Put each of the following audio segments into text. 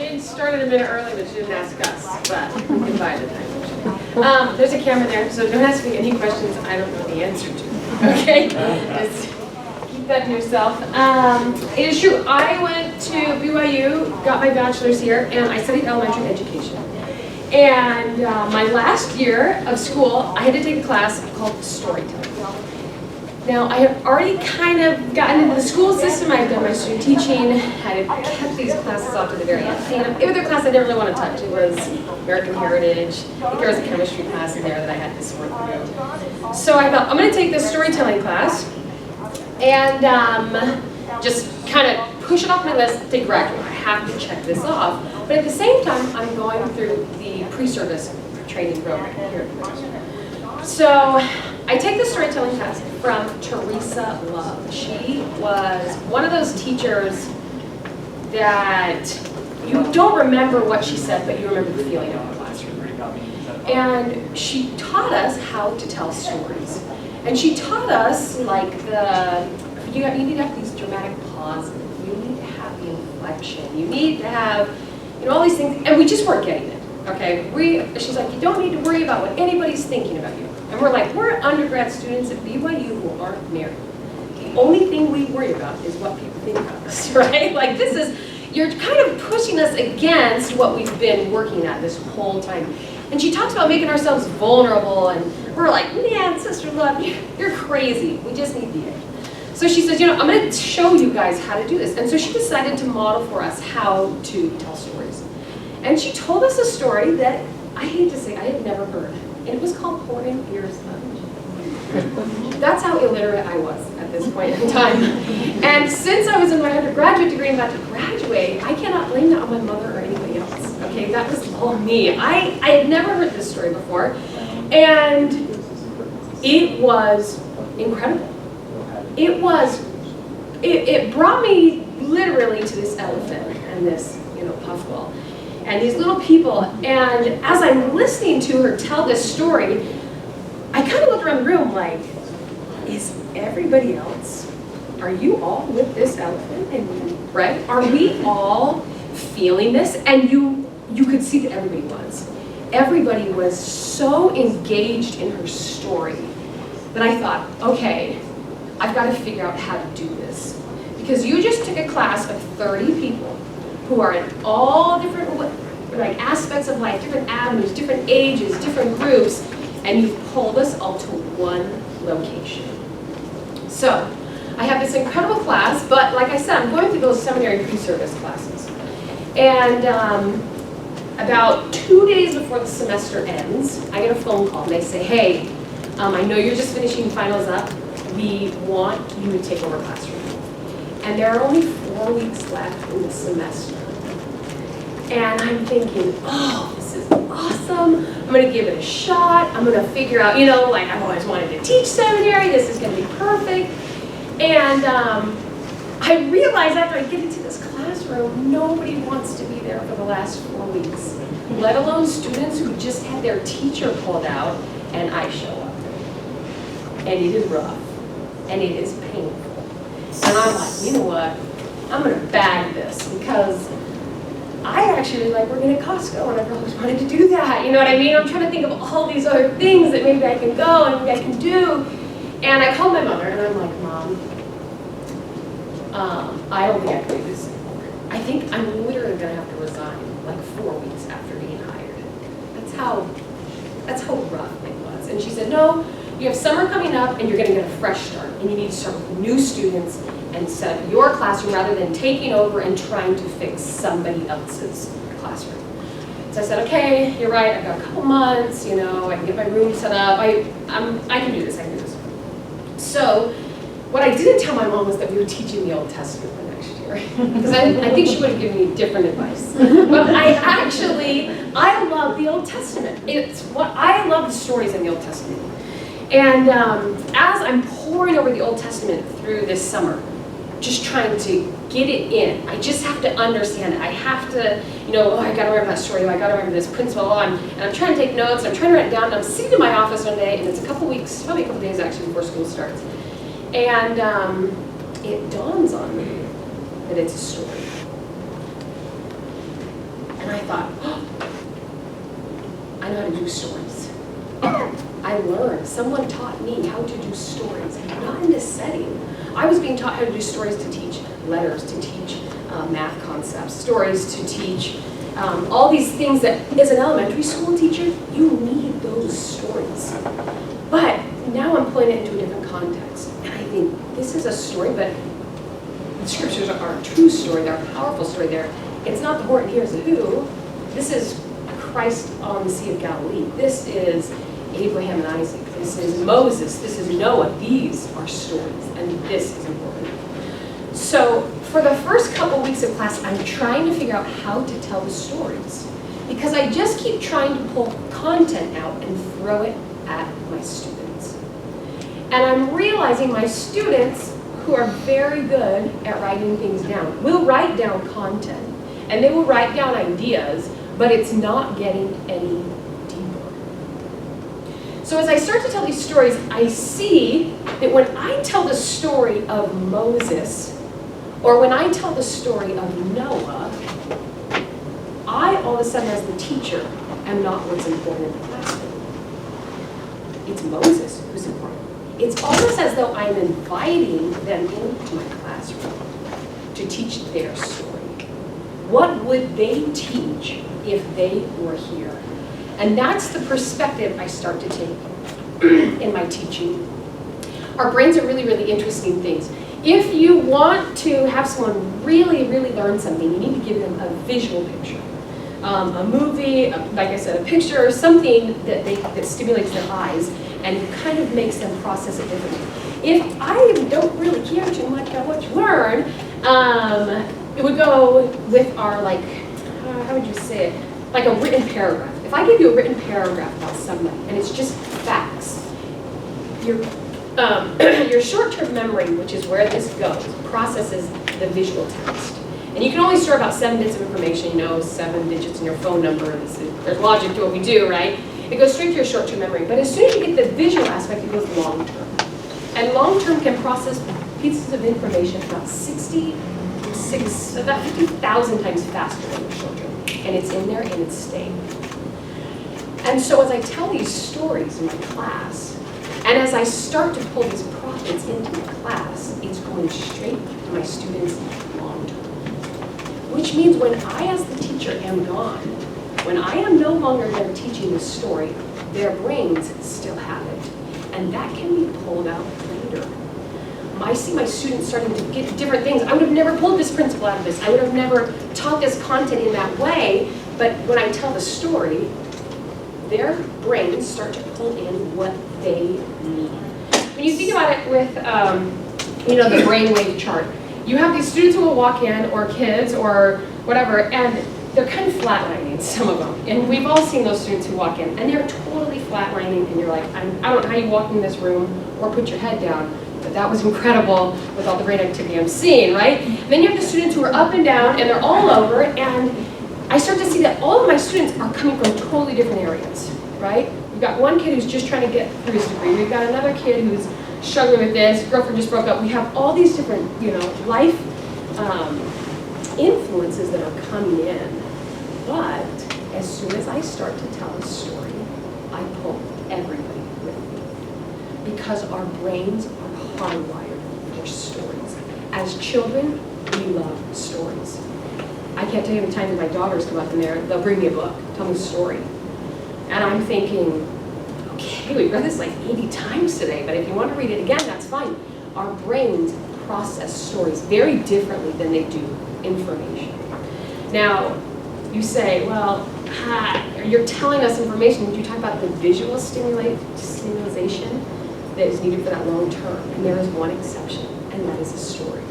Jane started a minute early, but she didn't ask us, but we can buy the time. There's a camera there, so don't ask me any questions I don't know the answer to, okay? Just keep that to yourself. It is true, I went to BYU, got my bachelor's here, and I studied elementary education. And my last year of school, I had to take a class called storytelling. Now, I had already kind of gotten into the school system. I had done my student teaching. I had kept these classes off to the very end. And the other class I didn't really want to touch. It was American Heritage. I think there was a chemistry class in there that I had to sort through. So I thought, I'm going to take this storytelling class and just kind of push it off my list to graduate. I have to check this off. But at the same time, I'm going through the pre-service training program here at the So I take the storytelling class from Teresa Love. She was one of those teachers that you don't remember what she said, but you remember the feeling of the classroom. And she taught us how to tell stories. And she taught us like you need to have these dramatic pauses. You need to have the inflection. You need to have, all these things. And we just weren't getting it. Okay, she's like, you don't need to worry about what anybody's thinking about you. And we're like, we're undergrad students at BYU who aren't married. The only thing we worry about is what people think about us, right? Like you're kind of pushing us against what we've been working at this whole time. And she talks about making ourselves vulnerable, and we're like, man, Sister Love, you're crazy. We just need the edge. So she says, I'm going to show you guys how to do this. And so she decided to model for us how to tell stories. And she told us a story that, I hate to say, I had never heard. And it was called Pouring Your Sponge. That's how illiterate I was at this point in time. And since I was in my undergraduate degree and about to graduate, I cannot blame that on my mother or anybody else. Okay, that was all me. I had never heard this story before. And it was incredible. It brought me literally to this elephant and this, puffball. And these little people, and as I'm listening to her tell this story, I kind of looked around the room like, is everybody else, are you all with this elephant? And, right? Are we all feeling this? And you could see that everybody was. Everybody was so engaged in her story that I thought, okay, I've got to figure out how to do this. Because you just took a class of 30 people who are in all different aspects of life, different avenues, different ages, different groups, and you pulled us all to one location. So I have this incredible class, but like I said, I'm going through those seminary pre-service classes. And about 2 days before the semester ends, I get a phone call and they say, hey, I know you're just finishing finals up. We want you to take over classroom. And there are only 4 weeks left in the semester. And I'm thinking, oh, this is awesome. I'm going to give it a shot. I'm going to figure out, I've always wanted to teach seminary. This is going to be perfect. And I realize after I get into this classroom, nobody wants to be there for the last 4 weeks, let alone students who just had their teacher pulled out, and I show up. And it is rough. And it is painful. And I'm like, you know what? I'm going to bag this because I actually like working at Costco and I've always wanted to do that. You know what I mean? I'm trying to think of all these other things that maybe I can go and maybe I can do. And I called my mother and I'm like, Mom, I don't think I can do this anymore. I think I'm literally going to have to resign like 4 weeks after being hired. That's how rough it was. And she said, no, you have summer coming up and you're going to get a fresh start. And you need to start with new students and set up your classroom rather than taking over and trying to fix somebody else's classroom. So I said, okay, you're right, I've got a couple months, I can get my room set up, I can do this, I can do this. So what I didn't tell my mom was that we were teaching the Old Testament for next year. Because I think she would have given me different advice. But I love the Old Testament. I love the stories in the Old Testament. And as I'm poring over the Old Testament through this summer, just trying to get it in, I just have to understand it. I have to, I got to remember that story, I got to remember this principle, and I'm trying to take notes, I'm trying to write it down, and I'm sitting in my office one day, and it's a couple weeks, probably a couple days actually before school starts, and it dawns on me that it's a story. And I thought, oh, I know how to do stories. I learned, someone taught me how to do stories, not in this setting. I was being taught how to do stories to teach letters, to teach math concepts, stories to teach all these things that, as an elementary school teacher, you need those stories. But now I'm putting it into a different context. And I think this is a story, but the scriptures are a true story, they're a powerful story. It's not the horse and here's the who. This is Christ on the Sea of Galilee. This is Abraham and Isaac. This is Moses. This is Noah. These are stories, and this is important. So for the first couple weeks of class, I'm trying to figure out how to tell the stories, because I just keep trying to pull content out and throw it at my students. And I'm realizing my students, who are very good at writing things down, will write down content, and they will write down ideas, but it's not getting any deeper. So as I start to tell these stories, I see that when I tell the story of Moses, or when I tell the story of Noah, I all of a sudden, as the teacher, am not what's important in the classroom. It's Moses who's important. It's almost as though I'm inviting them into my classroom to teach their story. What would they teach if they were here? And that's the perspective I start to take in my teaching. Our brains are really, really interesting things. If you want to have someone really, really learn something, you need to give them a visual picture. A movie, like I said, a picture, or something that stimulates their eyes and kind of makes them process it differently. If I don't really care too much about what you learn, it would go with our, like, how would you say it? Like a written paragraph. If I give you a written paragraph about somebody, and it's just facts, your short-term memory, which is where this goes, processes the visual text. And you can only store about 7 bits of information, 7 digits in your phone number. There's logic to what we do, right? It goes straight to your short-term memory. But as soon as you get the visual aspect, it goes long-term. And long-term can process pieces of information about 50,000 times faster than your short-term. And it's in there and it's staying. And so as I tell these stories in my class, and as I start to pull these prophets into my class, it's going straight to my students long-term. Which means when I, as the teacher, am gone, when I am no longer there teaching the story, their brains still have it. And that can be pulled out later. I see my students starting to get different things. I would have never pulled this principle out of this. I would have never taught this content in that way. But when I tell the story, their brains start to pull in what they need. When you think about it with, the brainwave chart, you have these students who will walk in, or kids, or whatever, and they're kind of flatlining, some of them. And we've all seen those students who walk in, and they're totally flatlining, and you're like, I don't know how you walked in this room or put your head down, but that was incredible with all the brain activity I'm seeing, right? And then you have the students who are up and down, and they're all over, and I start to see that all of my students are coming from totally different areas, right? We've got one kid who's just trying to get through his degree. We've got another kid who's struggling with this. Girlfriend just broke up. We have all these different, life influences that are coming in. But as soon as I start to tell a story, I pull everybody with me. Because our brains are hardwired for stories. As children, we love stories. I can't tell you the time that my daughters come up in there, they'll bring me a book, tell me a story. And I'm thinking, okay, we've read this like 80 times today, but if you want to read it again, that's fine. Our brains process stories very differently than they do information. Now, you say, well, you're telling us information. Would you talk about the visual stimulation that is needed for that long term? And there is one exception, and that is a story.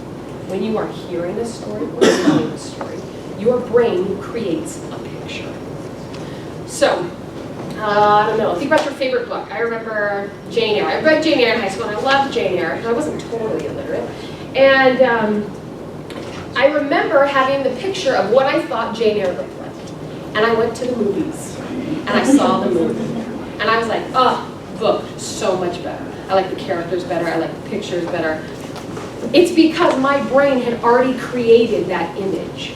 When you are hearing a story or telling a story, your brain creates a picture. So, I don't know, think about your favorite book. I remember Jane Eyre. I read Jane Eyre in high school, and I loved Jane Eyre. I wasn't totally illiterate. And I remember having the picture of what I thought Jane Eyre looked like. And I went to the movies, and I saw the movie. And I was like, oh, book, so much better. I like the characters better, I like the pictures better. It's because my brain had already created that image.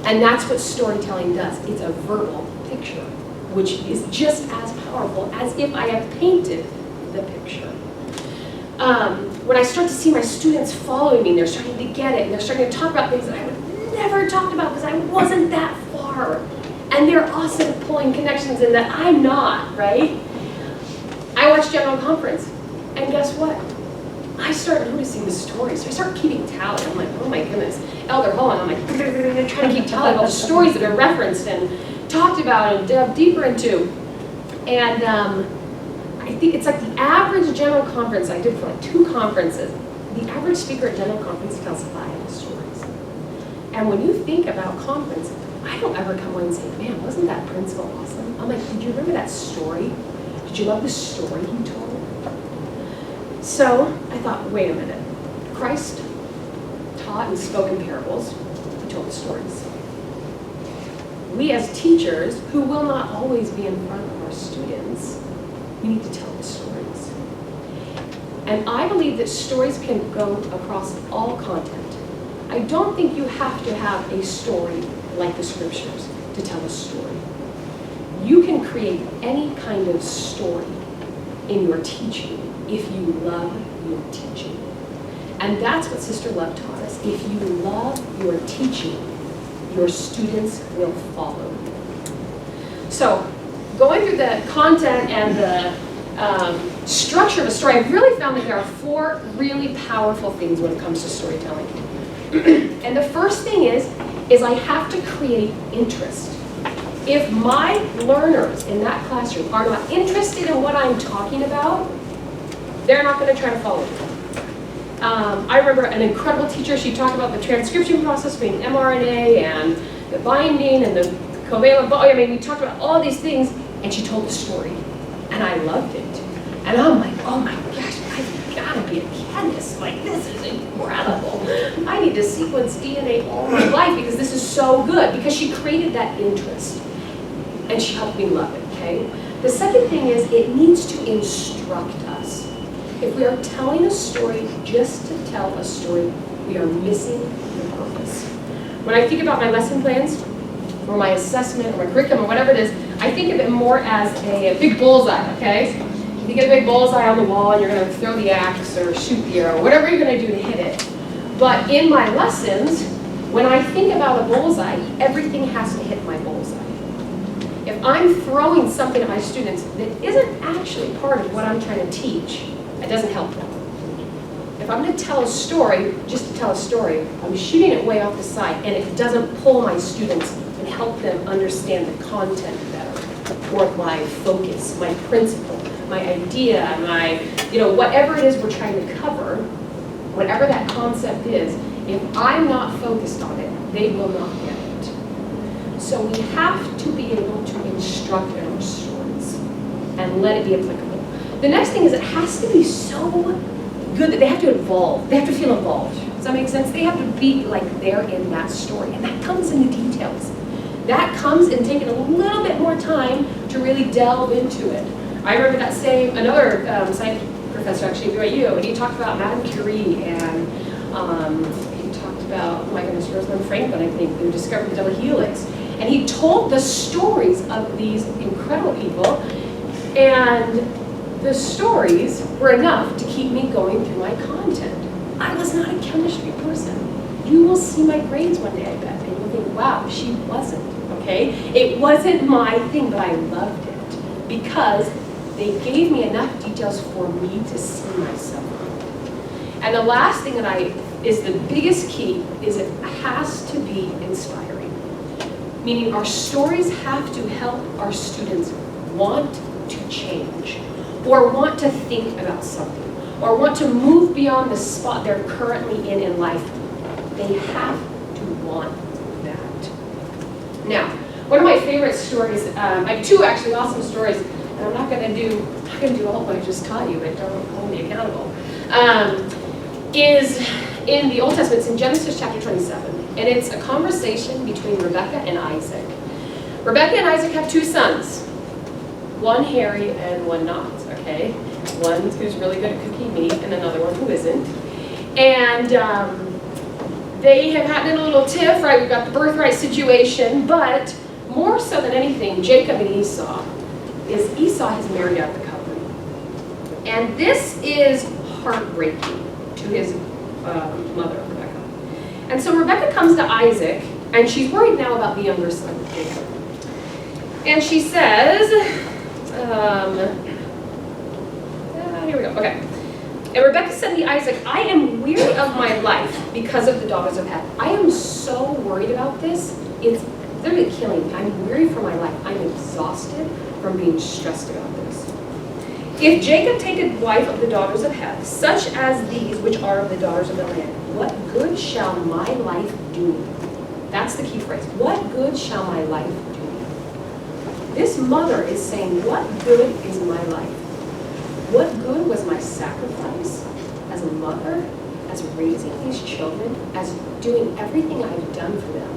And that's what storytelling does. It's a verbal picture, which is just as powerful as if I have painted the picture. When I start to see my students following me, they're starting to get it, and they're starting to talk about things that I would never have talked about because I wasn't that far. And they're awesome at pulling connections in that I'm not, right? I watch General Conference, and guess what? I start noticing the stories. I start keeping tally. I'm like, oh my goodness. Elder Holland, I'm like, trying to keep tally of all the stories that are referenced and talked about and delve deeper into. And I think it's like the average General Conference, I did for like 2 conferences, the average speaker at General Conference tells 5 stories. And when you think about conference, I don't ever come away and say, man, wasn't that principal awesome? I'm like, did you remember that story? Did you love the story he told? So I thought, wait a minute. Christ taught and spoke in parables. He told the stories. We as teachers, who will not always be in front of our students, we need to tell the stories. And I believe that stories can go across all content. I don't think you have to have a story like the scriptures to tell a story. You can create any kind of story in your teaching if you love your teaching. And that's what Sister Love taught us. If you love your teaching, your students will follow you. So, going through the content and the structure of a story, I've really found that there are 4 really powerful things when it comes to storytelling. And the first thing is I have to create interest. If my learners in that classroom are not interested in what I'm talking about, they're not going to try to follow me. I remember an incredible teacher, she talked about the transcription process between mRNA and the binding and the covalent, I mean, we talked about all these things, and she told the story, and I loved it. And I'm like, oh my gosh, I've got to be a chemist. Like, this is incredible. I need to sequence DNA all my life because this is so good, because she created that interest, and she helped me love it, okay? The second thing is it needs to instruct us. If we are telling a story just to tell a story, we are missing the purpose. When I think about my lesson plans, or my assessment, or my curriculum, or whatever it is, I think of it more as a big bullseye, okay? You get a big bullseye on the wall, and you're going to throw the axe, or shoot the arrow, whatever you're going to do to hit it. But in my lessons, when I think about a bullseye, everything has to hit my bullseye. If I'm throwing something at my students that isn't actually part of what I'm trying to teach, it doesn't help them. If I'm going to tell a story, just to tell a story, I'm shooting it way off the side, and it doesn't pull my students and help them understand the content better, or my focus, my principle, my idea, my, whatever it is we're trying to cover, whatever that concept is, if I'm not focused on it, they will not get it. So we have to be able to instruct in our stories and let it be applicable. The next thing is it has to be so good that they have to evolve. They have to feel involved. Does that make sense? They have to be like they're in that story. And that comes in the details. That comes in taking a little bit more time to really delve into it. I remember that same, another science professor actually, BYU, and he talked about Madame Curie, and he talked about, oh my goodness, Rosalind Franklin, I think, who discovered the double helix. And he told the stories of these incredible people, and the stories were enough to keep me going through my content. I was not a chemistry person. You will see my grades one day, I bet, and you'll think, wow, she wasn't, okay? It wasn't my thing, but I loved it because they gave me enough details for me to see myself. And the last thing that is the biggest key is it has to be inspiring. Meaning our stories have to help our students want to change, or want to think about something, or want to move beyond the spot they're currently in life. They have to want that. Now, one of my favorite stories, I have 2 actually awesome stories, and I'm not going to do all what I just taught you, but don't hold me accountable. Is in the Old Testament. It's in Genesis chapter 27, and it's a conversation between Rebekah and Isaac. Rebekah and Isaac have 2 sons. One hairy and one not, okay? One who's really good at cooking meat and another one who isn't. And They have had a little tiff, right? We've got the birthright situation, but more so than anything, Jacob and Esau, is Esau has married out the covenant. And this is heartbreaking to his mother, Rebecca. And so Rebecca comes to Isaac, and she's worried now about the younger son, Jacob. And she says, here we go, okay. And Rebecca said to Isaac, I am weary of my life because of the daughters of Heth. I am so worried about this. It's literally killing me. I'm weary for my life. I'm exhausted from being stressed about this. If Jacob take a wife of the daughters of Heth, such as these which are of the daughters of the land, what good shall my life do me? That's the key phrase. What good shall my life do me? This mother is saying, what good is my life? What good was my sacrifice as a mother, as raising these children, as doing everything I've done for them,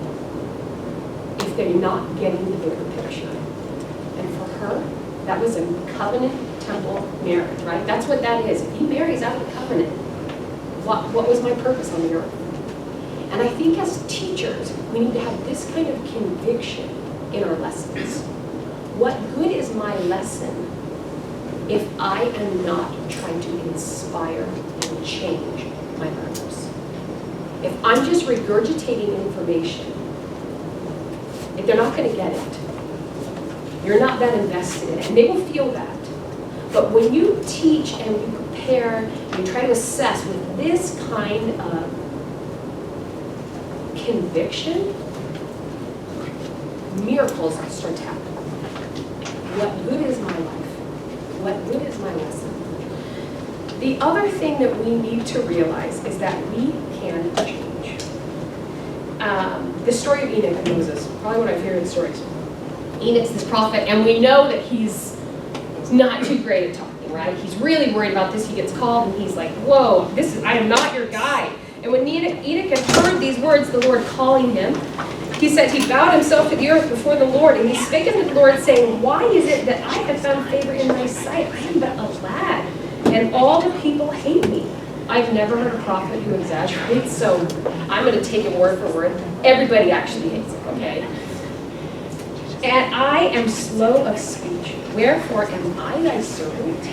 if they're not getting the bigger picture? And for her, that was a covenant temple marriage, right? That's what that is. If he marries out of the covenant, what was my purpose on the earth? And I think as teachers, we need to have this kind of conviction in our lessons. What good is my lesson if I am not trying to inspire and change my learners? If I'm just regurgitating information, if they're not going to get it, you're not that invested in it, and they will feel that. But when you teach and you prepare, you try to assess with this kind of conviction, miracles start to happen. What good is my life? What good is my lesson? The other thing that we need to realize is that we can change. The story of Enoch and Moses, probably one of my favorite stories. Enoch's this prophet, and we know that he's not too great at talking, right? He's really worried about this. He gets called, and he's like, whoa, I am not your guy. And when Enoch had heard these words, the Lord calling him, he said he bowed himself to the earth before the Lord, and he spake unto the Lord, saying, why is it that I have found favor in thy sight? I am but a lad, and all the people hate me. I've never heard a prophet who exaggerates, so I'm going to take it word for word. Everybody actually hates it, okay? And I am slow of speech. Wherefore am I thy servant?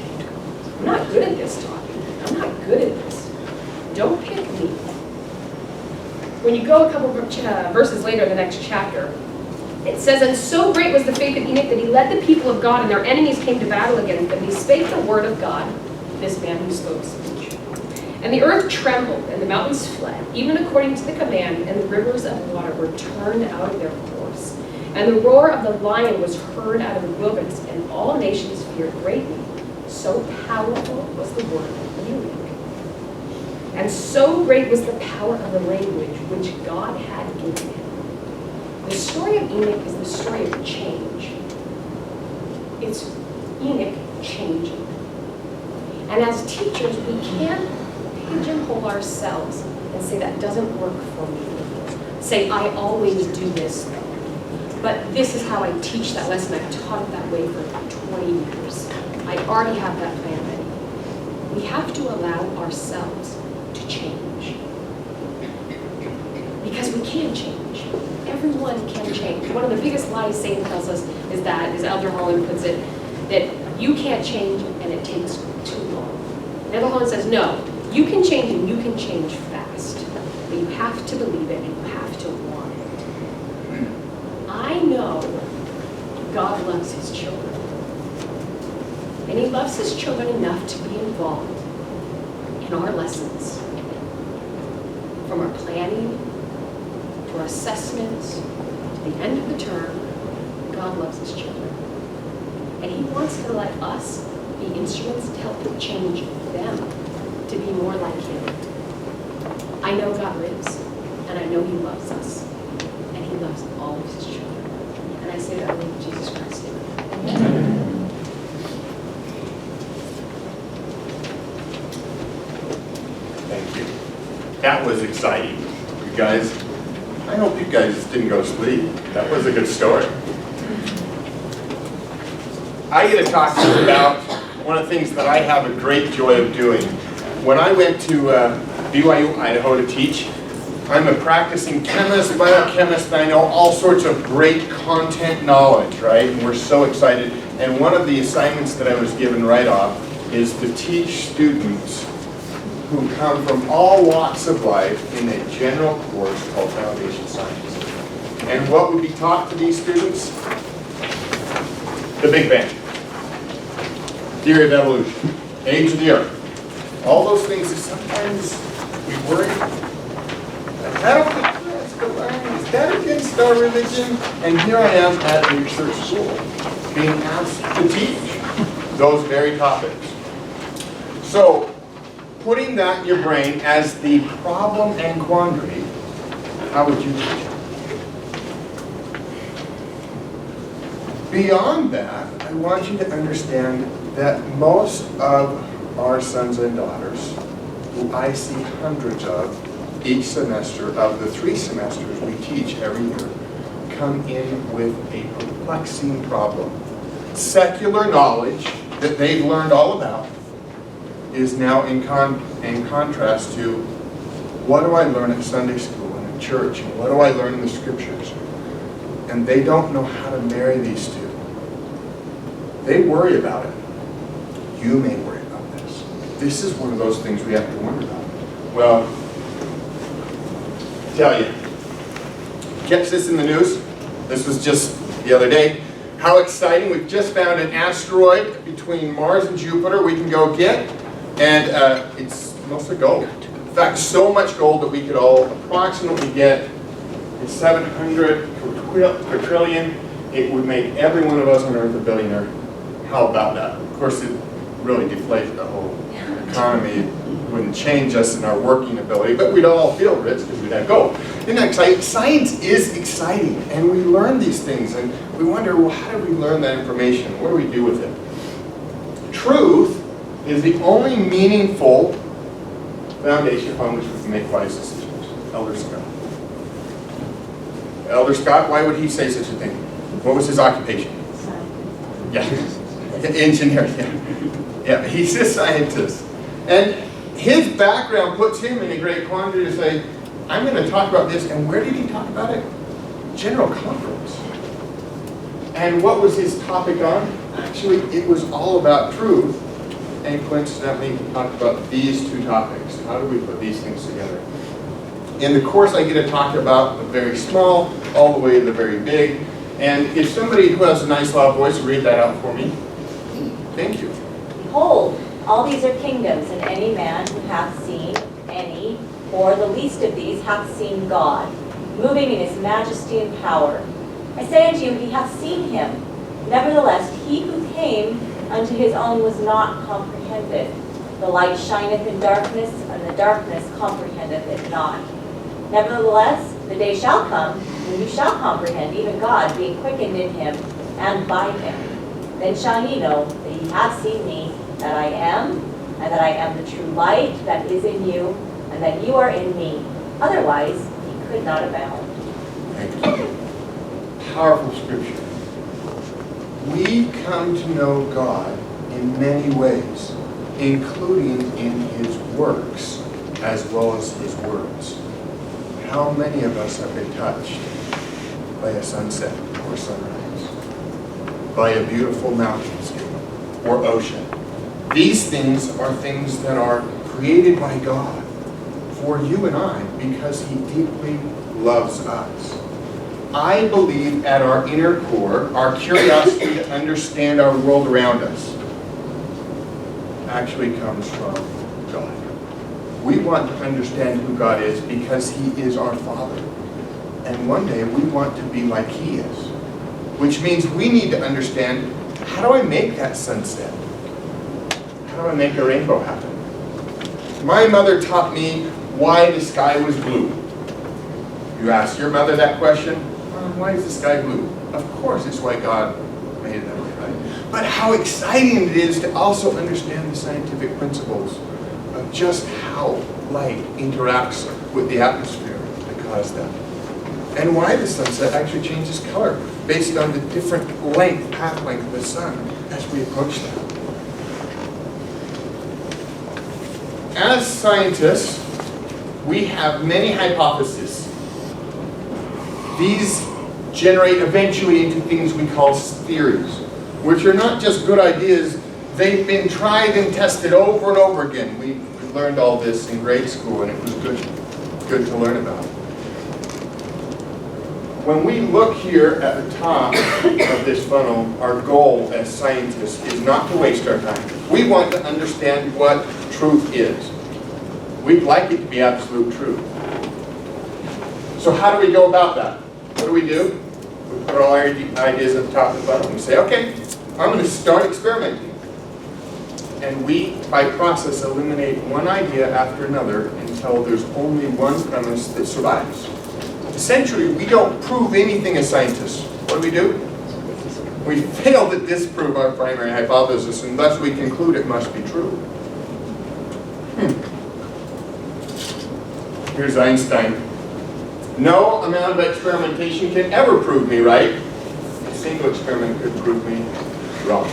I'm not good at this talking. I'm not good at this. Don't pick me. When you go a couple verses later in the next chapter, it says, and so great was the faith of Enoch that he led the people of God, and their enemies came to battle against them. He spake the word of God, this man who spoke speech. And the earth trembled, and the mountains fled, even according to the command, and the rivers of water were turned out of their course. And the roar of the lion was heard out of the wilderness, and all nations feared greatly. So powerful was the word of Enoch. And so great was the power of the language which God had given him. The story of Enoch is the story of change. It's Enoch changing. And as teachers, we can't pigeonhole ourselves and say that doesn't work for me. Say, I always do this though. But this is how I teach that lesson. I've taught it that way for 20 years. I already have that plan ready. We have to allow ourselves to change. Because we can change. Everyone can change. One of the biggest lies Satan tells us is that, as Elder Holland puts it, that you can't change and it takes too long. And Elder Holland says, no, you can change and you can change fast. But you have to believe it and you have to want it. I know God loves his children. And he loves his children enough to be involved in our lessons. From our planning, to our assessments, to the end of the term, God loves his children. And he wants to let us be instruments to help change them to be more like him. I know God lives, and I know he loves us, and he loves all of his children. And I say that in the name of Jesus Christ. Amen. Thank you. That was exciting. You guys, I hope you guys didn't go to sleep. That was a good story. I get to talk to you about one of the things that I have a great joy of doing. When I went to BYU, Idaho to teach, I'm a practicing chemist, biochemist, and I know all sorts of great content knowledge, right? And we're so excited. And one of the assignments that I was given right off is to teach students who come from all walks of life in a general course called Foundation Science. And what would be taught to these students? The Big Bang, theory of evolution, age of the earth. All those things that sometimes we worry, is that okay for us to learn? Is that against our religion? And here I am at a research school being asked to teach those very topics. So, putting that in your brain as the problem and quandary, how would you teach it? Beyond that, I want you to understand that most of our sons and daughters, who I see hundreds of each semester of the 3 semesters we teach every year, come in with a perplexing problem. Secular knowledge that they've learned all about is now in contrast to what do I learn at Sunday school and at church, and what do I learn in the scriptures? And they don't know how to marry these two. They worry about it. You may worry about this. This is one of those things we have to worry about. Well, I tell you, catch this in the news. This was just the other day. How exciting. We've just found an asteroid between Mars and Jupiter we can go get. And it's mostly gold. In fact, so much gold that we could all approximately get 700 quadrillion. It would make every one of us on Earth a billionaire. How about that? Of course, it really deflated the whole economy. It wouldn't change us in our working ability, but we'd all feel rich because we'd have gold. Isn't that exciting? Science is exciting, and we learn these things, and we wonder, well, how do we learn that information? What do we do with it? Truth is the only meaningful foundation upon which we can make wise decisions. Elder Scott. Elder Scott, why would he say such a thing? What was his occupation? Yeah. Engineer, yeah, he's a scientist. And his background puts him in a great quandary to say, I'm going to talk about this, and where did he talk about it? General conference. And what was his topic on? Actually, it was all about truth, and coincidentally, he talked about these 2 topics. How do we put these things together? In the course, I get to talk about the very small, all the way to the very big. And if somebody who has a nice loud voice will read that out for me. Thank you. Behold, all these are kingdoms, and any man who hath seen any, or the least of these, hath seen God, moving in his majesty and power. I say unto you, he hath seen him. Nevertheless, he who came unto his own was not comprehended. The light shineth in darkness, and the darkness comprehendeth it not. Nevertheless, the day shall come, when you shall comprehend, even God, being quickened in him, and by him. Then shall ye know that ye have seen me, that I am, and that I am the true light that is in you, and that you are in me. Otherwise, ye could not abound. Thank you. Powerful scripture. We come to know God in many ways, including in his works, as well as his words. How many of us have been touched by a sunset or sunrise? By a beautiful mountainscape or ocean? These things are things that are created by God for you and I because he deeply loves us. I believe at our inner core, our curiosity to understand our world around us actually comes from God. We want to understand who God is because he is our Father. And one day we want to be like he is. Which means we need to understand, how do I make that sunset? How do I make a rainbow happen? My mother taught me why the sky was blue. You ask your mother that question, why is the sky blue? Of course, it's why God made it that way, right? But how exciting it is to also understand the scientific principles of just how light interacts with the atmosphere to cause that. And why the sunset actually changes color based on the different path length of the sun as we approach that. As scientists, we have many hypotheses. These generate eventually into things we call theories, which are not just good ideas, they've been tried and tested over and over again. We learned all this in grade school, and it was good to learn about. When we look here at the top of this funnel, our goal as scientists is not to waste our time. We want to understand what truth is. We'd like it to be absolute truth. So how do we go about that? What do? We put all our ideas at the top of the funnel and we say, okay, I'm going to start experimenting. And we, by process, eliminate one idea after another until there's only one premise that survives. Essentially, we don't prove anything as scientists. What do? We fail to disprove our primary hypothesis unless we conclude it must be true. Here's Einstein. No amount of experimentation can ever prove me right. A single experiment could prove me wrong.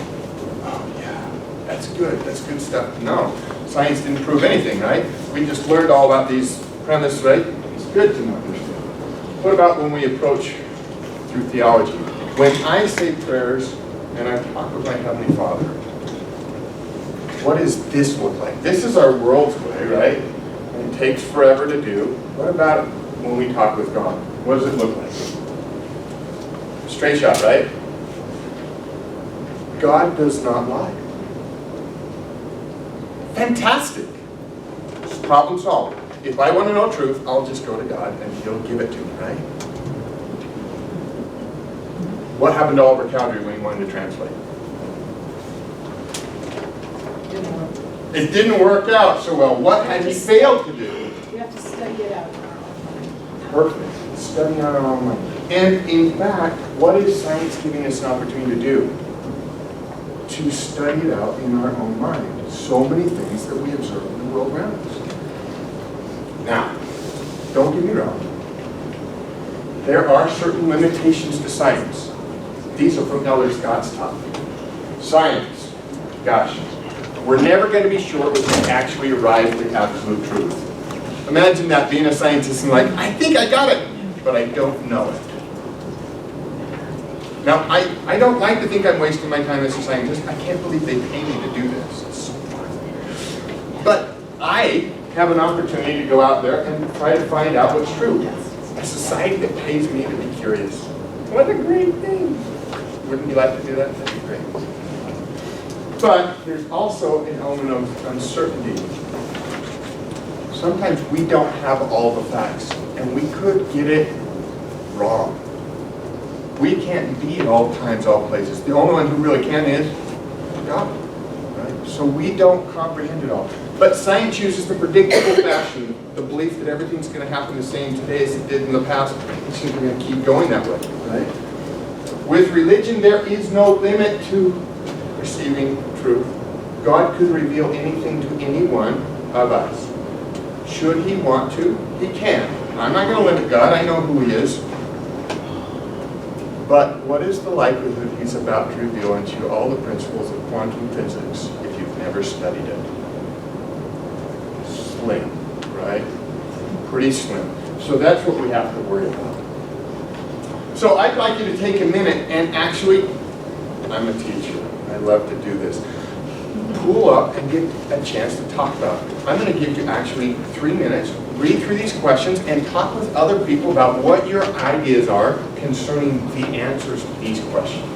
Oh yeah, that's good stuff to know. Science didn't prove anything, right? We just learned all about these premises, right? It's good to know. What about when we approach through theology? When I say prayers and I talk with my Heavenly Father, what does this look like? This is our world's way, right? And it takes forever to do. What about when we talk with God? What does it look like? Straight shot, right? God does not lie. Fantastic. Problem solved. If I want to know truth, I'll just go to God and He'll give it to me, right? What happened to Albert Calgary when he wanted to translate? It didn't work out so well. What had he failed to do? We have to study it out. Perfect. Studying out our own mind. And in fact, what is science giving us an opportunity to do? To study it out in our own mind. So many things that we observe in the world around us. Now, don't get me wrong. There are certain limitations to science. These are from Elder Scott's talk. Science, gosh, we're never going to be sure we can actually arrive at absolute truth. Imagine that, being a scientist and like, I think I got it, but I don't know it. Now, I don't like to think I'm wasting my time as a scientist. I can't believe they pay me to do this. It's so fun. But I have an opportunity to go out there and try to find out what's true. A society that pays me to be curious. What a great thing. Wouldn't you like to do that? That'd be great. But there's also an element of uncertainty. Sometimes we don't have all the facts, and we could get it wrong. We can't be at all times, all places. The only one who really can is God. Right? So we don't comprehend it all. But science uses the predictable fashion, the belief that everything's going to happen the same today as it did in the past. It's just going to keep going that way, right? With religion, there is no limit to receiving truth. God could reveal anything to any one of us. Should He want to, He can. I'm not going to limit God. I know who He is. But what is the likelihood He's about to reveal unto you all the principles of quantum physics if you've never studied it? Slim, right? Pretty slim. So that's what we have to worry about. So I'd like you to take a minute and actually, I'm a teacher. I love to do this. Pull up and get a chance to talk about it. I'm going to give you actually 3 minutes. Read through these questions and talk with other people about what your ideas are concerning the answers to these questions.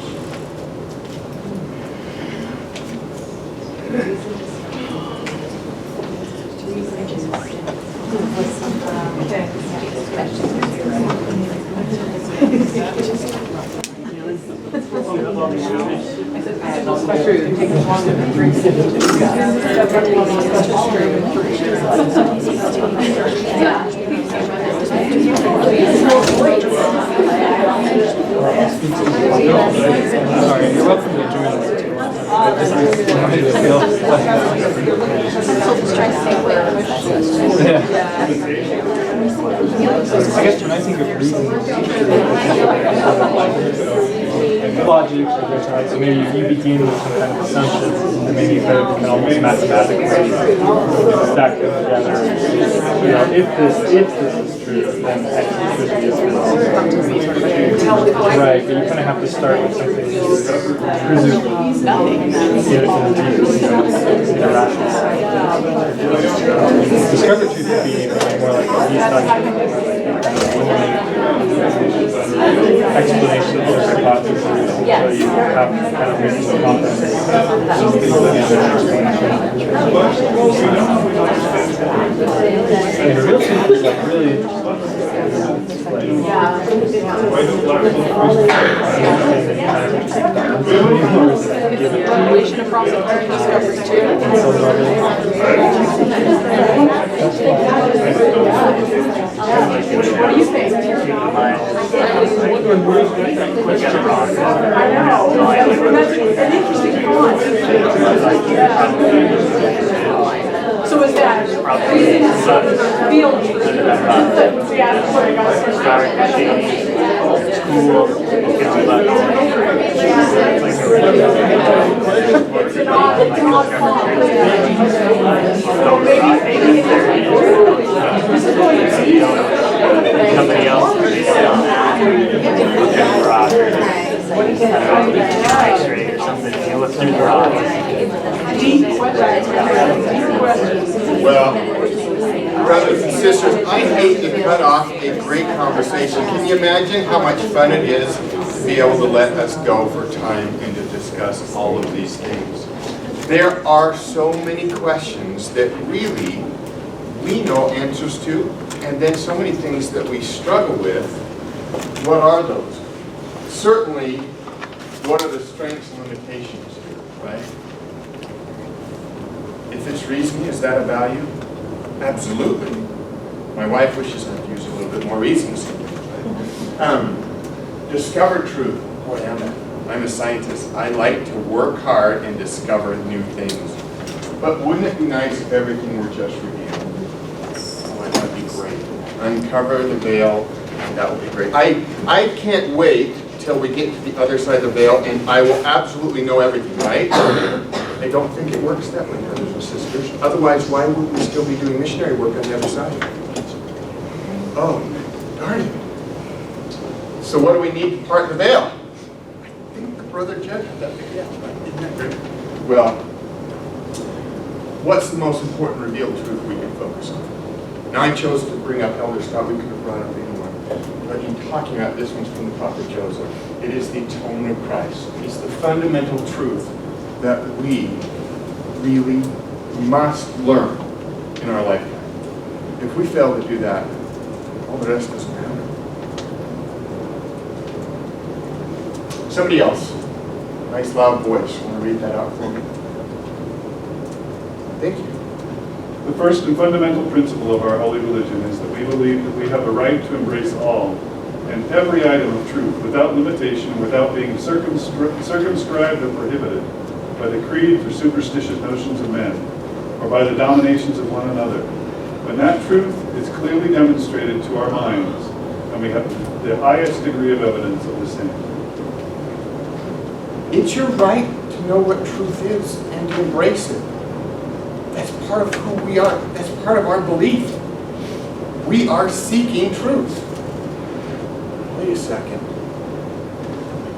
You're welcome to join us. I guess when I think of reason, logic, so maybe you begin with some kind of assumptions, and maybe you can almost mathematically stack them together. You know, if this is true, then X should be true. Right, but you kind of have to start with something presumably irrational. Discover truth would be more like these explanation of those hypotheses, so you have kind of reasonable confidence. And real truth is like really Revelation across entire discovery too. What do you think? I know. That's an interesting thought. So is that reason to feel true? Somebody else or something, you look through the rock. Well, brothers and sisters, I hate to cut off a great conversation. Can you imagine how much fun it is to be able to let us go for time and to discuss all of these things? There are so many questions that really we know answers to, and then so many things that we struggle with. What are those? Certainly, what are the strengths and limitations here, right? If it's reasoning, is that a value? Absolutely. My wife wishes I'd use a little bit more reasoning. Discover truth. Boy, I'm a scientist. I like to work hard and discover new things. But wouldn't it be nice if everything were just revealed? Oh, that would be great. Uncover the veil. That would be great. I can't wait till we get to the other side of the veil and I will absolutely know everything, right? I don't think it works that way, brothers and sisters. Otherwise, why would we still be doing missionary work on the other side? Oh, darn it. So what do we need to part the veil? I think Brother Jed had that figured out. Isn't that great? Well, what's the most important revealed truth we can focus on? Now I chose to bring up Elder Scott. We could have brought up anyone. But in talking about this one's from the prophet Joseph. It is the atonement of Christ. It's the fundamental truth that we really must learn in our lifetime. If we fail to do that, all the rest doesn't matter. Somebody else. Nice loud voice. Want to read that out for me? Thank you. The first and fundamental principle of our holy religion is that we believe that we have a right to embrace all and every item of truth without limitation and without being circumscribed or prohibited by the creeds or superstitious notions of men or by the dominations of one another. When that truth is clearly demonstrated to our minds and we have the highest degree of evidence of the same. It's your right to know what truth is and to embrace it. That's part of who we are. That's part of our belief. We are seeking truth. Wait a second.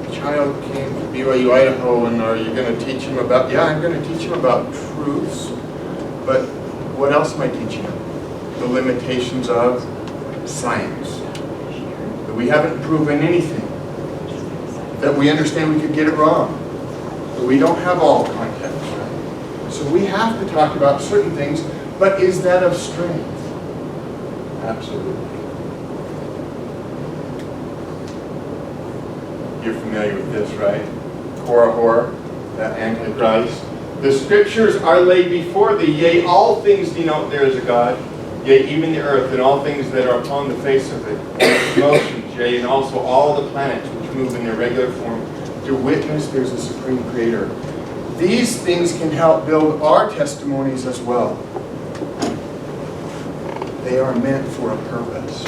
A child came to BYU, Idaho, and are you going to teach him about, yeah, I'm going to teach him about truths. But what else am I teaching him? The limitations of science. That we haven't proven anything. That we understand we could get it wrong. That we don't have all context. So we have to talk about certain things, but is that of strength? Absolutely. You're familiar with this, right? Korahor, that Antichrist. The scriptures are laid before thee, yea, all things denote there is a God, yea, even the earth and all things that are upon the face of it, motions, yea, and also all the planets which move in their regular form, to witness there's a supreme creator. These things can help build our testimonies as well. They are meant for a purpose.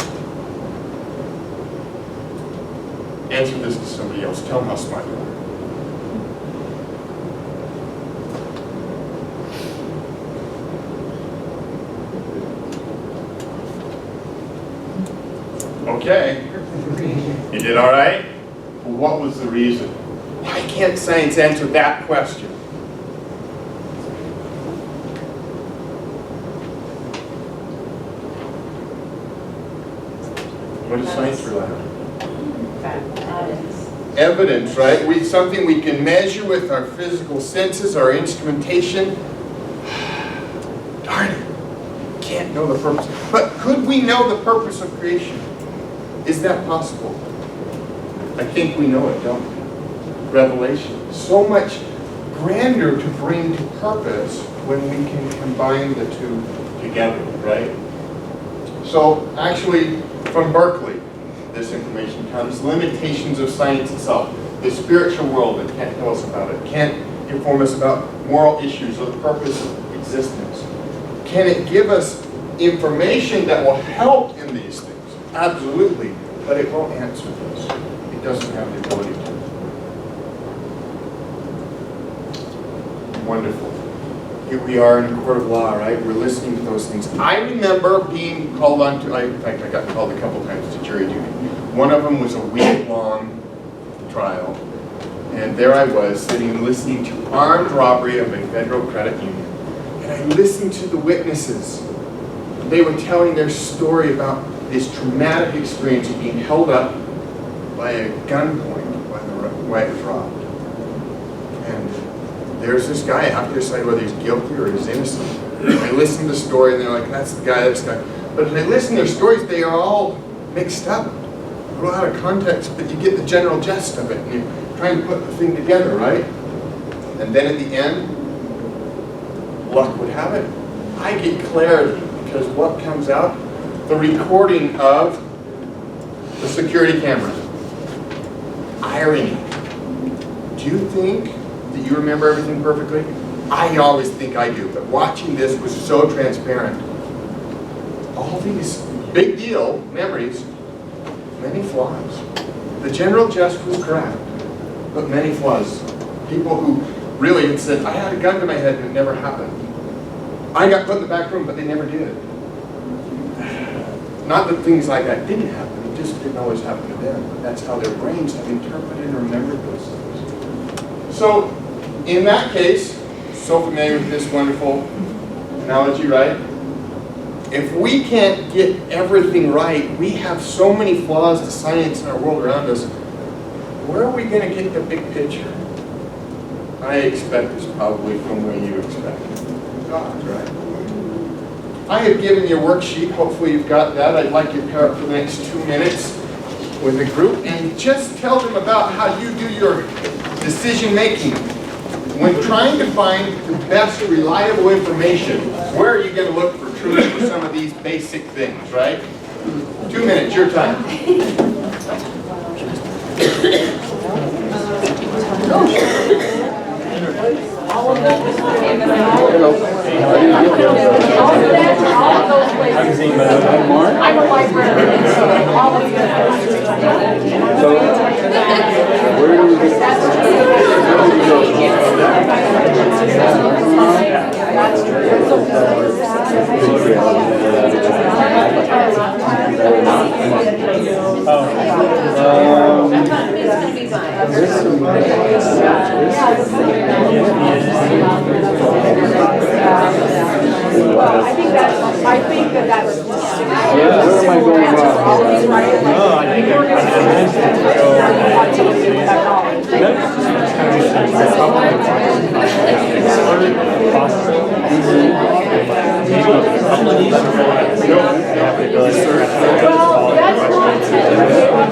Answer this to somebody else. Tell them how smart you are. Okay. You did all right? Well, what was the reason? Why can't science answer that question? What does science rely on? Evidence, right? Something we can measure with our physical senses, our instrumentation. Darn it. Can't know the purpose. But could we know the purpose of creation? Is that possible? I think we know it, don't we? Revelation. So much grander to bring to purpose when we can combine the two together, right? So actually, from Berkeley, this information comes. Limitations of science itself. The spiritual world that can't tell us about it. Can't inform us about moral issues or the purpose of existence. Can it give us information that will help in these things? Absolutely. But it won't answer this. It doesn't have the ability to. Wonderful. Here we are in a court of law, right? We're listening to those things. I remember being called on to, in fact, I got called a couple times to jury duty. One of them was a week-long trial. And there I was, sitting listening to armed robbery of a federal credit union. And I listened to the witnesses. They were telling their story about this traumatic experience of being held up by a gunpoint while it was robbed. And there's this guy, I have to decide whether he's guilty or he's innocent. I listened to the story and they're like, that's the guy, that's the guy. But when I listen to their stories, they are all mixed up. A lot of context, but you get the general gist of it, and you're trying to put the thing together, right? And then at the end, luck would have it, I get clarity, because what comes out? The recording of the security camera. Irony. Do you think that you remember everything perfectly? I always think I do, but watching this was so transparent. All these big deal memories, many flaws. The general gist was correct, but many flaws. People who really had said, I had a gun to my head and it never happened. I got put in the back room, but they never did. Not that things like that didn't happen, it just didn't always happen to them. But that's how their brains have interpreted and remembered those things. So, in that case, so familiar with this wonderful analogy, right? If we can't get everything right, we have so many flaws to science in our world around us, where are we going to get the big picture? I expect it's probably from where you expect. God, right? I have given you a worksheet. Hopefully you've got that. I'd like you to pair up for the next 2 minutes with the group and just tell them about how you do your decision making. When trying to find the best reliable information, where are you going to look for truth for some of these basic things, right? 2 minutes, your time. All of that, all of those places. I'm a librarian, so all of Where do we I think that's where am I going wrong? No, I think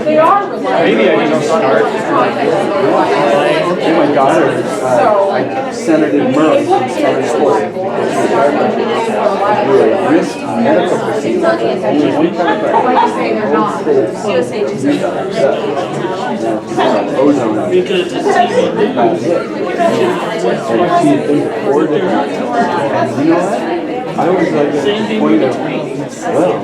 they are reliable. maybe I can start. Oh my daughter, I centered in Merck and started sports. Risk medical procedure. Only one kind of Why you say they're not? ozone. Because it's TV. And she had been to 4 different. You know what? I was like at the point of, well,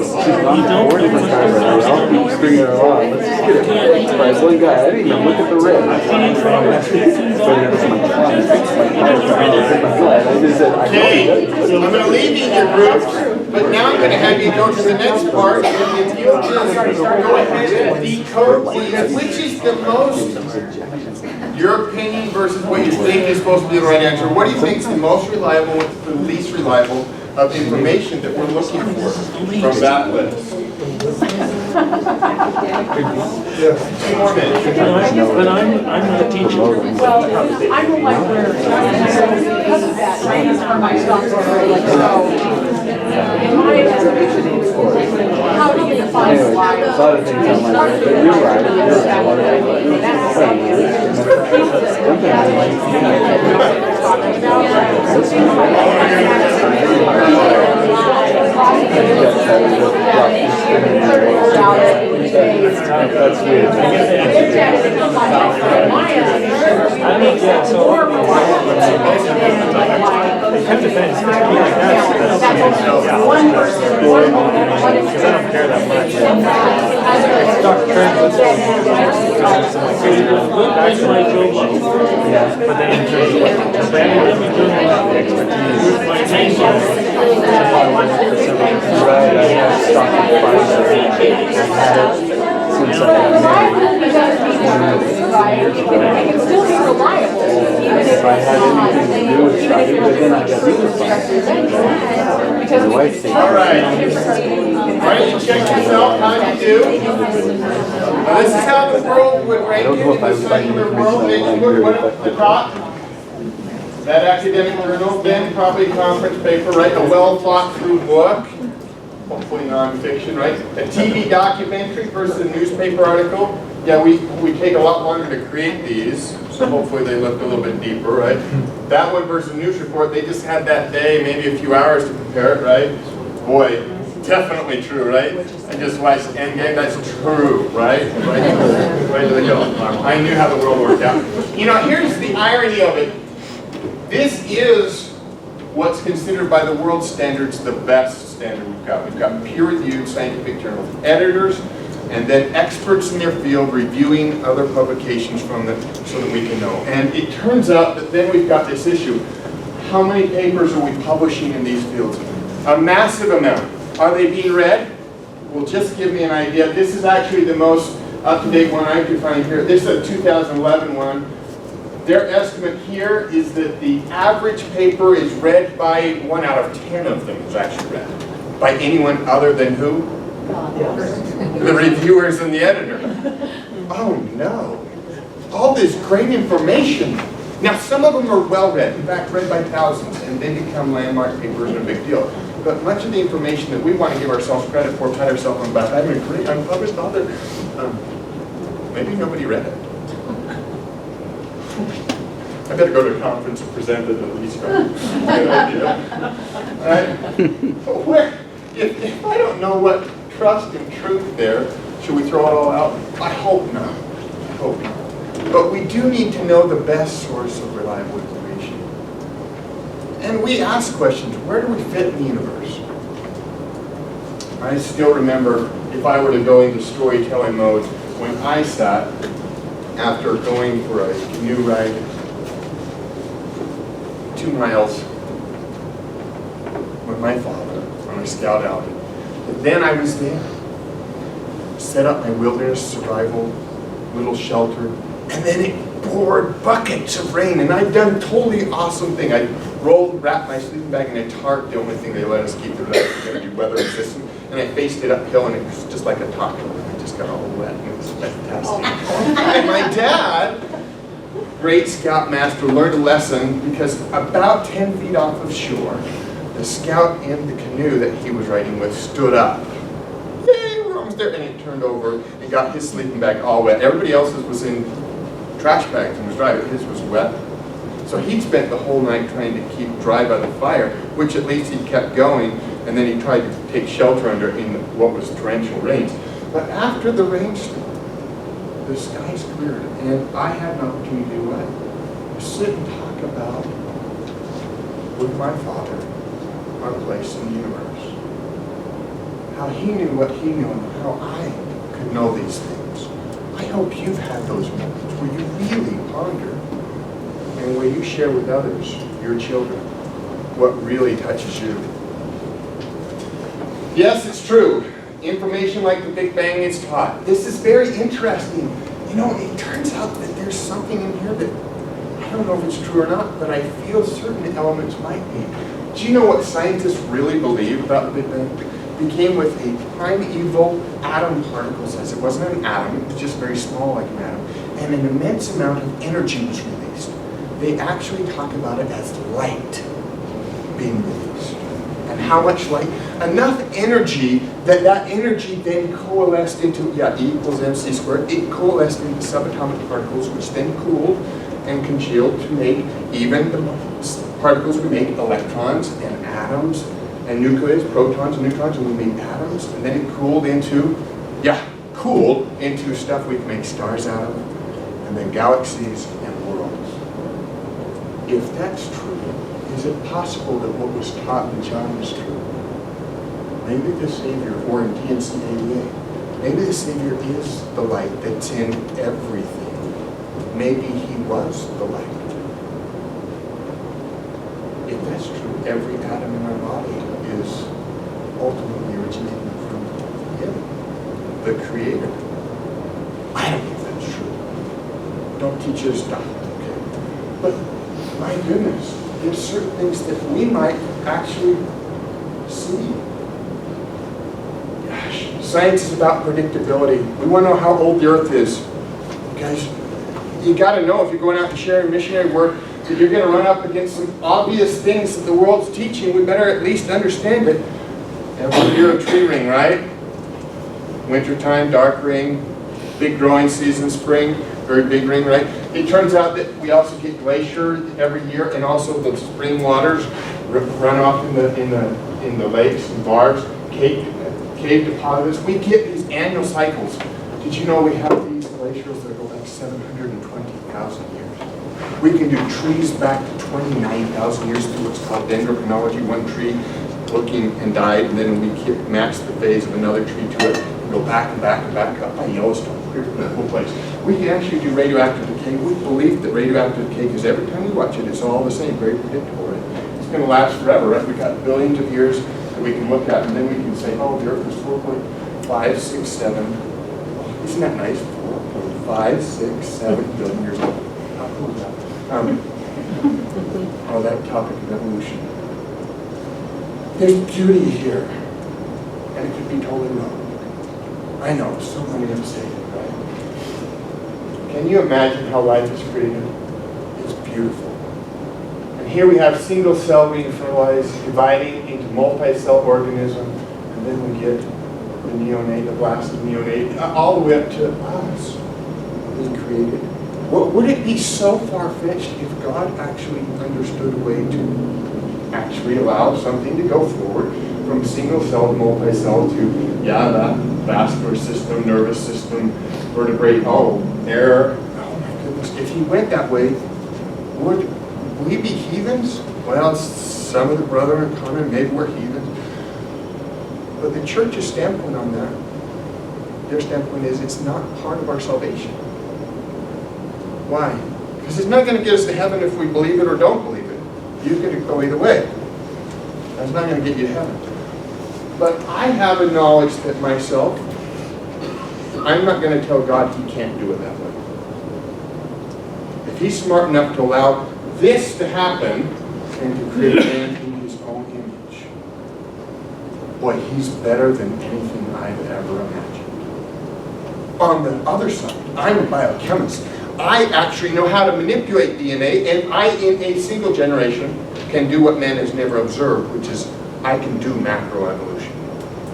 she's gone 4 different cars already. I'll keep stringing her along. Let's just get it. Surprise one guy. I didn't even look at the red. But it was my flag. I just said, Okay, I'm going to leave you in your groups, but now I'm going to have you go to the next part, and if you'll just go ahead and decode, please, which is the most, your opinion versus what you think is supposed to be the right answer. What do you think is the most reliable, what's the least reliable of information that we're looking for from that list? 2 more minutes. But I'm not a teacher. Well, I'm a librarian, because of that, trainings for my stocks are very like, so, in my estimation, how do you define Anyway, a lot of things on my list, but you're right. That's weird. Yeah, so it kind of depends. Because I don't care that much. Dr. Actually, but then in terms of what the Right, I have stock and since I got married. It can still be reliable, even If I had anything to do with shopping, but then I got because the wife said, All right. Why don't you check yourself how you do? Now, this is how the world would rank you in the secular world. They put one at the top. That academic journal, then probably a conference paper, right? A well thought through book, hopefully non-fiction, right? A TV documentary versus a newspaper article. Yeah, we take a lot longer to create these, so hopefully they looked a little bit deeper, right? That one versus a news report, they just had that day, maybe a few hours to prepare it, right? Boy, definitely true, right? I just watched Endgame, that's true, right? Right to the hill. I knew how the world worked out. You know, here's the irony of it. This is what's considered by the world standards the best standard we've got. We've got peer-reviewed scientific journals, editors, and then experts in their field reviewing other publications from them so that we can know. And it turns out that then we've got this issue. How many papers are we publishing in these fields? A massive amount. Are they being read? Well, just give me an idea. This is actually the most up-to-date one I could find here. This is a 2011 one. Their estimate here is that the average paper is read by 1 out of 10 of them is actually read. By anyone other than who? The reviewers and the editor. Oh no. All this great information. Now some of them are well read, in fact read by thousands, and they become landmark papers and a big deal. But much of the information that we want to give ourselves credit for, pat ourselves on the back, I'm a great unpublished author, maybe nobody read it. I better go to a conference and present it at least. Right? If I don't know what trust and truth there, should we throw it all out? I hope not. I hope not. But we do need to know the best source of reliable information. And we ask questions, where do we fit in the universe? I still remember, if I were to go into storytelling mode, when I sat after going for a canoe ride 2 miles with my father on a scout outing. But then I was there, set up my wilderness survival little shelter, and then it poured buckets of rain, and I'd done totally awesome thing. I wrapped my sleeping bag in a tarp, the only thing they let us keep the weather resistant, and I faced it uphill, and it was just like a taco. I just got all wet, and it was fantastic. And my dad, great scoutmaster, learned a lesson because about 10 feet off of shore, the scout in the canoe that he was riding with stood up. Yay, we're almost there. And it turned over and got his sleeping bag all wet. Everybody else's was in trash bags and was dry, but his was wet. So he'd spent the whole night trying to keep dry by the fire, which at least he kept going, and then he tried to take shelter under in what was torrential rains. But after the rainstorm, the skies cleared, and I had an opportunity to what? Sit and talk about with my father our place in the universe. How he knew what he knew and how I could know these things. I hope you've had those moments where you really ponder and where you share with others, your children, what really touches you. Yes, it's true. Information like the Big Bang is taught. This is very interesting. You know, it turns out that there's something in here that I don't know if it's true or not, but I feel certain elements might be. Do you know what scientists really believe about the Big Bang? It began with a primeval atom particle size. It wasn't an atom, it was just very small like an atom. And an immense amount of energy was released. They actually talk about it as light being released. And how much light? Enough energy that energy then coalesced into, E equals mc squared. It coalesced into subatomic particles, which then cooled and congealed to make even the particles we make, electrons and atoms and nucleus, protons and neutrons, and we made atoms. And then it cooled into stuff we can make stars out of, and then galaxies and worlds. If that's true, is it possible that what was taught in John was true? Maybe the Savior, or in DNC 88, maybe the Savior is the light that's in everything. Maybe he was the light. If that's true, every atom in our body is ultimately originating from him, the Creator. I don't think that's true. Don't teach us doctrine, okay? But my goodness, there's certain things that we might actually see. Gosh, science is about predictability. We want to know how old the Earth is. Guys, you got to know if you're going out and sharing missionary work that you're going to run up against some obvious things that the world's teaching. We better at least understand it. Every year a tree ring, right? Wintertime, dark ring. Big growing season, spring, very big ring, right? It turns out that we also get glacier every year, and also the spring waters run off in the lakes and bars, cave deposits. We get these annual cycles. Did you know we have these glaciers that go back 720,000 years? We can do trees back to 29,000 years through what's called dendrochronology. One tree looking and died, and then we match the phase of another tree to it, and go back and back and back up by Yellowstone. The whole place. We can actually do radioactive decay. We believe that radioactive decay, because every time we watch it, it's all the same, very predictable. Right? It's going to last forever, right? We've got billions of years that we can look at, and then we can say, oh, the Earth is 4.567. Isn't that nice? 4.567 billion years old. How cool is that? Oh, that topic of evolution. There's beauty here, and it could be totally wrong. I know, so many of us say it, right? Can you imagine how life is created? It's beautiful. And here we have single cell being fertilized, dividing into multi-cell organism, and then we get the neonate, the blasted neonate, all the way up to us being created. Would it be so far-fetched if God actually understood a way to actually allow something to go forward from single cell to multi-cell to, the vascular system, nervous system, vertebrae, air. Oh my goodness, if he went that way, would we be heathens? Well, some of the brethren comment, maybe we're heathens. But the church's standpoint on that, their standpoint is it's not part of our salvation. Why? Because it's not going to get us to heaven if we believe it or don't believe it. You could go either way. That's not going to get you to heaven. But I have a knowledge that myself, I'm not going to tell God he can't do it that way. If he's smart enough to allow this to happen and to create man in his own image, boy, he's better than anything I've ever imagined. On the other side, I'm a biochemist. I actually know how to manipulate DNA, and I, in a single generation, can do what man has never observed, which is I can do macroevolution.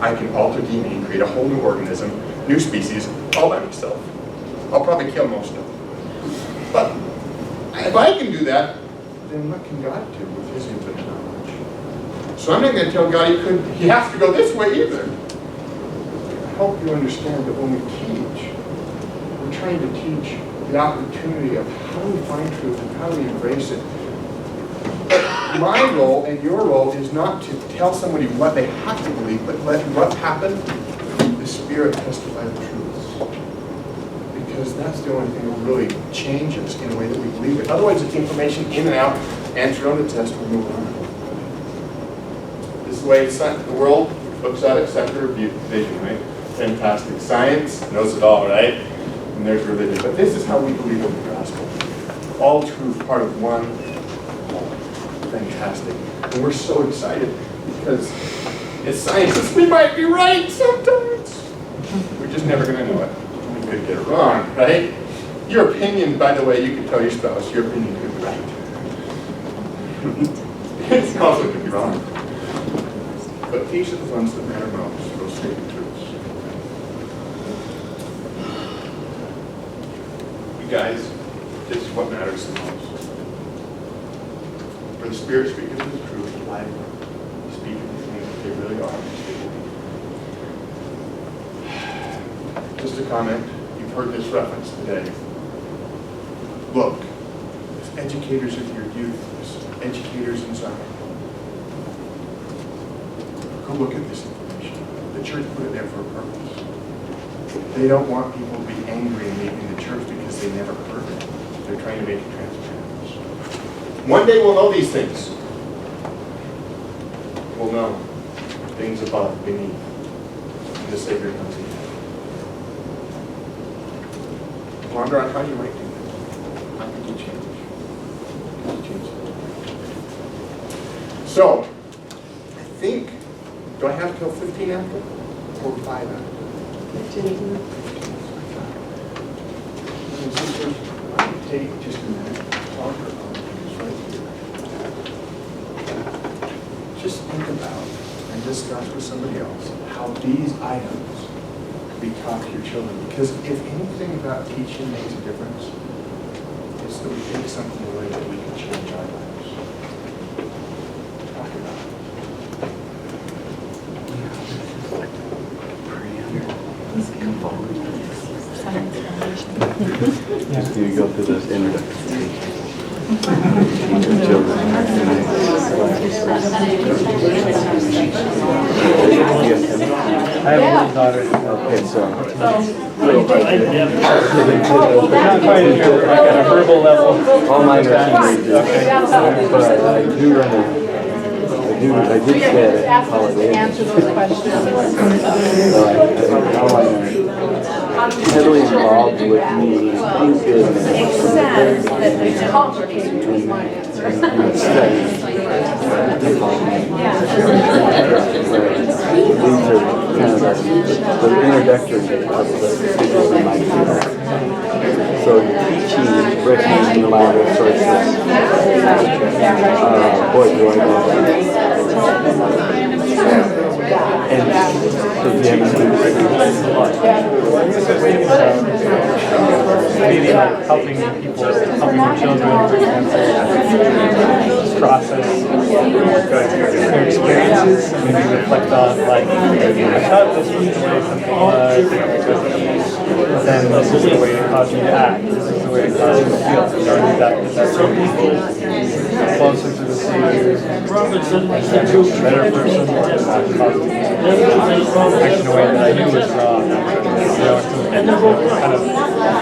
I can alter DNA, create a whole new organism, new species, all by myself. I'll probably kill most of them. But if I can do that, then what can God do with his infinite knowledge? So I'm not going to tell God he has to go this way either. I hope you understand that when we teach, we're trying to teach the opportunity of how do we find truth and how do we embrace it. my role and your role is not to tell somebody what they have to believe, but let what happened, the Spirit testify the truths. Because that's the only thing that will really change us in a way that we believe it. Otherwise, it's information in and out, answer on the test, we move on. This is the way the world looks at it, secular vision, right? Fantastic. Science knows it all, right? And there's religion. But this is how we believe in the gospel. All truth, part of one whole. Fantastic. And we're so excited because as scientists, we might be right sometimes. We're just never going to know it. We could get it wrong, right? Your opinion, by the way, you can tell your spouse, your opinion could be right. It also could be wrong. But these are the ones that matter most, those sacred truths. You guys, this is what matters the most. For the Spirit speaketh the truth, the life speaking the things that they really are. Just a comment, you've heard this reference today. Look, as educators of your youth, as educators inside, go look at this information. The church put it there for a purpose. They don't want people to be angry and leaving the church because they never heard it. They're trying to make it transparent. One day we'll know these things. We'll know things above, beneath, and the Savior comes in. Ponder on how you might do that. How could you change? How could you change it? So, I think, do I have till 15 after? Or 5 after? 15. Sisters, why don't you take just a minute and talk about this right here. Just think about and discuss with somebody else how these items could be taught to your children. Because if anything about teaching makes a difference, it's that we take something away that we can change our lives. Talk about it. Do you go through those introductions? Children. I have a little daughter. Okay, so. Not quite at a verbal level. All mine are teenagers. Okay. But I do run I did say at holiday. Answer those questions. So all mine are heavily involved with me. Makes sense that the complicated was my answer. These are kind of the introductory of the visual in my field. So teaching, recognizing the Bible sources. Boy, do I love that. And so do you have Maybe like helping people, helping children, for example, process their experiences and maybe reflect on, like, I thought this was the way something was, but then this is the way it caused me to act, this is the way it caused me to feel. So is that so people closer to the Savior, a better person, or does that cause me to act in a way that I knew was wrong? And kind of,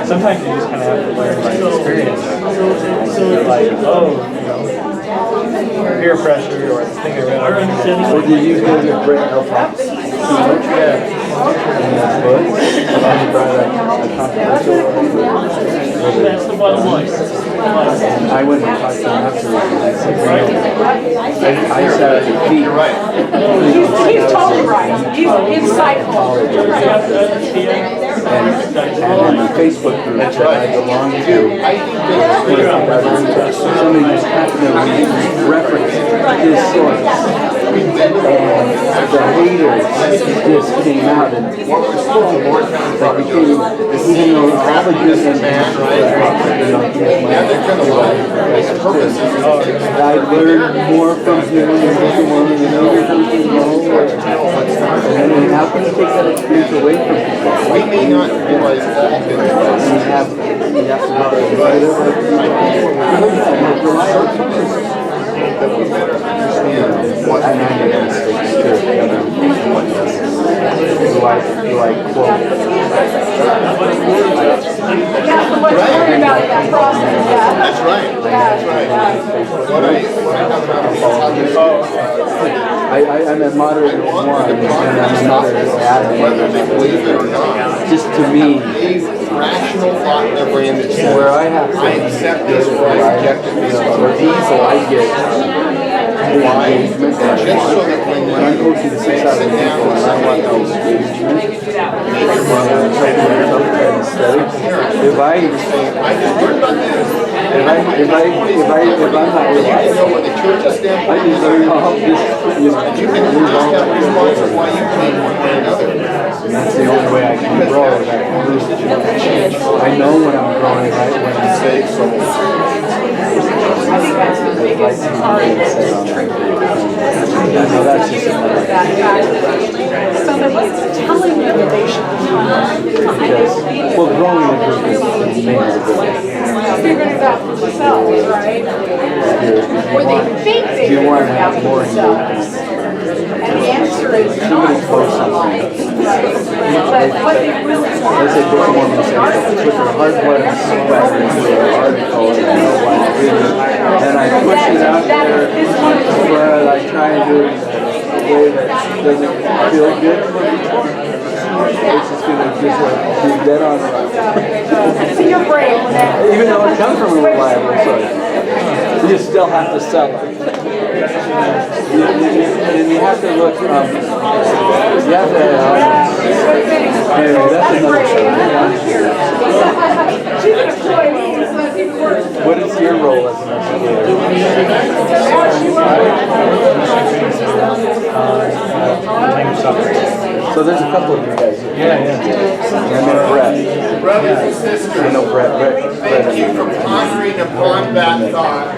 sometimes you just kind of have to learn by experience. So you're like, oh, peer pressure or the thing I read. Or did you go to Brett Elfox? Yeah. In that book? And he brought a controversial That's the bottom line. and I went and talked to him afterwards and I said, I sat at the feet. He's totally right. He's insightful. And in the Facebook group that I belong to, somebody just happened to reference his source. And the haters just came out and like became, even though all the goodness I learned more from him than everyone and then how can you take that experience away from people? We may not realize all the You have to that we better understand what I know you're gonna stay true. Do I quote? Yeah, so much worry about that process, yeah. That's right. That's right. What I have about I'm a moderate of one, and I'm a moderate of Adam. whether they believe it or not. Just to me, A rational thought in their brain that says, where I have to I accept this or I reject this. for people, I get Why? Just so that when when I'm coaching the 6 hours a week, and I want those engagement, if I just learned about this. I'm not You know where the church is standing. I just learned how this, You can just have a response of why you think one way or another. and that's the only way I can grow. Is I can lose the change. I know when I'm growing right when I'm Save souls. I think that's the biggest part of this tricky. No, that's just another. That fact that somebody is telling you that they should be Yes. Well, growing a group is figuring it out for themselves, right? Or they think they figured it out for themselves. And the answer is not. But what they really want Let's say Book of Mormon says that put their hard blood and sweat into an article and I know why I read it. And I push it out there, but I try and do it in a way that doesn't feel good. It's just going to just be dead on right. see your brain. Even though it comes from a reliable source, you still have to sell it. And you have to look, you have to, anyway, that's another story. She's an employee, so that's even worse. What is your role as an educator? So there's a couple of you guys here. I met Brett. Brothers and sisters, I know Brett. thank you for pondering upon that thought.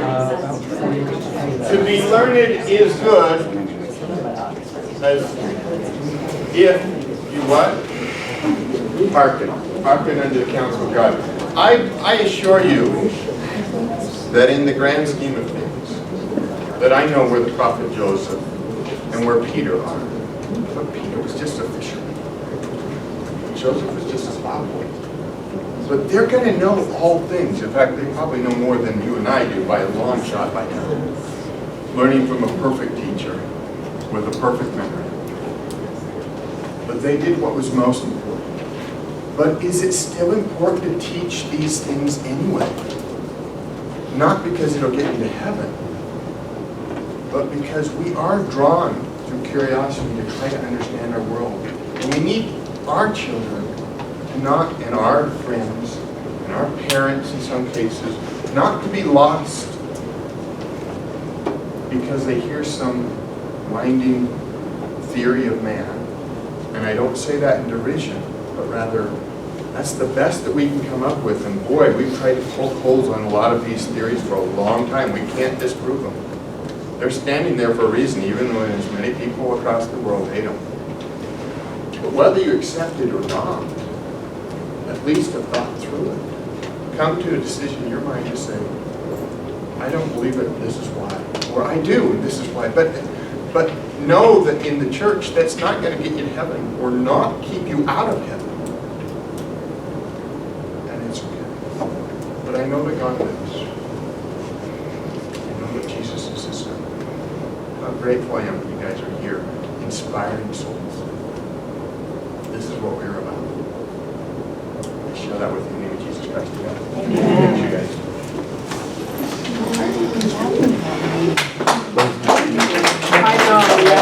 To be learned is good, as if you what? Hearken unto the counsel of God. I assure you that in the grand scheme of things, that I know where the prophet Joseph and where Peter are. But Peter was just a fisherman. Joseph was just a plowboy. But they're going to know all things. In fact, they probably know more than you and I do by a long shot by now. Learning from a perfect teacher with a perfect memory. But they did what was most important. But is it still important to teach these things anyway? Not because it'll get you to heaven, but because we are drawn through curiosity to try to understand our world. And we need our children to not, and our friends, and our parents in some cases, not to be lost because they hear some winding theory of man. And I don't say that in derision, but rather that's the best that we can come up with. And boy, we've tried to poke holes on a lot of these theories for a long time. We can't disprove them. They're standing there for a reason, even though as many people across the world hate them. But whether you accept it or not, at least have thought through it. Come to a decision in your mind to say, I don't believe it, this is why. Or I do, and this is why. But know that in the church, that's not going to get you to heaven or not keep you out of heaven. And it's okay. But I know that God lives. I know that Jesus is his son. How grateful I am that you guys are here, inspiring souls. This is what we're about. I share that with you in the name of Jesus Christ.